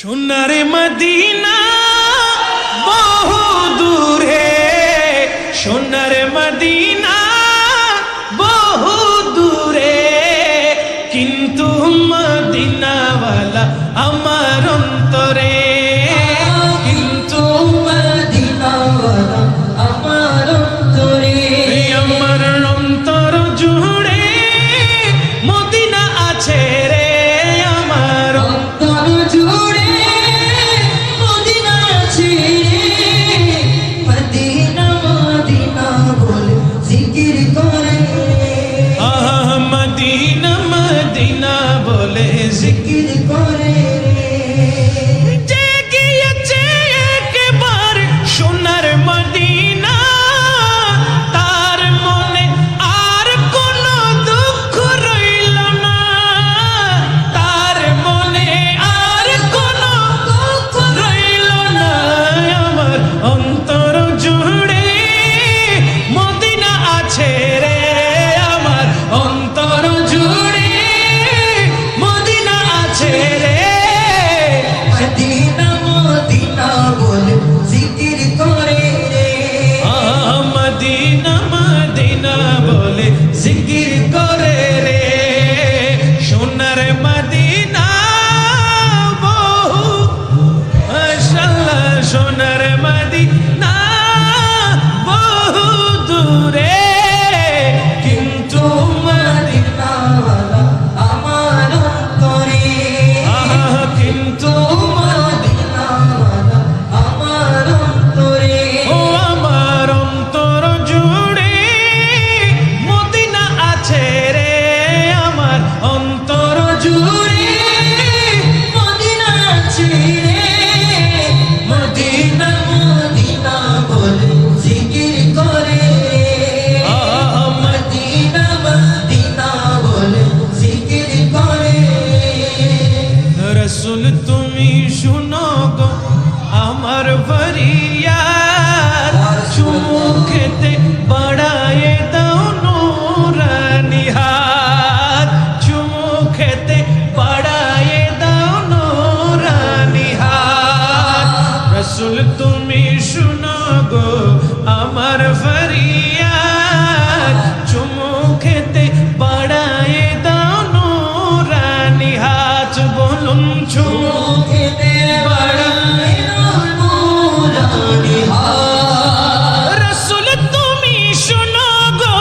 সোনার মদিনা বহু দূরে, সোনার মদিনা বহু দূরে, কিন্তু মদিনাওয়ালা আমার অন্তরে, কিন্তু মদিনাওয়ালা আমার অন্তরে, আমার অন্তর জুড়ে মদিনা আছে রে, আমার অন্তর জুড়ে মদিনা আছে রে, মদিনা মদিনা বলে জিকির করে, মদিনা মদিনা বলে জিকির করে। সোনার মদিনা তার মনে আর কোনো দুঃখ রইল না, তার মনে আর কোনো দুঃখ রইল না, আমার অন্তর জুড়ে মদিনা আছে রে, আমার অন্তর জুড়ে মদিনা আছে রে, মদিনা মদিনা বলে জিকির করে রে, মদিনা মদিনা বলে জিকির করে রে। সোনার মদিনা বহু মাশাআল্লাহ, সোনার মদিনা বহু দূরে, কিন্তু মদিনাওয়ালা আমার অন্তরে, কিন্তু মদিনাওয়ালা আমার অন্তরে, ও আমার অন্তর জুড়ে মদিনা আছে রে, আমার অন্তর জুড়ে মদিনা আছে রে, মদিনা মদিনা বলে জিকির করে, মদিনা মদিনা বলে জিকির করে। রসুল তুমি শুনো গো আমার ফরিয়াদ, চুমু খেতে বাড়ায়ে দাও নূরানি হাত, চুমু খেতে বাড়ায়ে দাও নূরানি হাত। রসুল তুমি শুনো গো আমার ফরিয়াদ, চুমু খেতে বাড়ায়ে দাও নূরানি হাত, বলুন চুমু খেতে বাড়ায়ে দাও নূরানি হাত। রসুল তুমি শুনো গো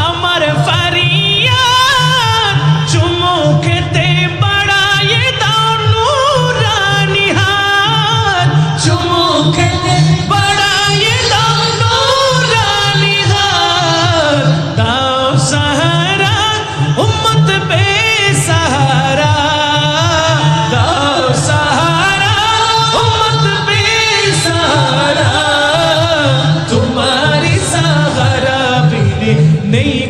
আমার ফরিয়াদ, চুমু খেতে বাড়ায়ে দাও নূরানি হাত, চুমু খেতে বাড়ায়ে দাও নূরানি হাত। দাও সাহারা উম্মত বেসাহারা, দাও সাহারা উম্মত বেসাহারা, तुम्हारी सहारा बिन नहीं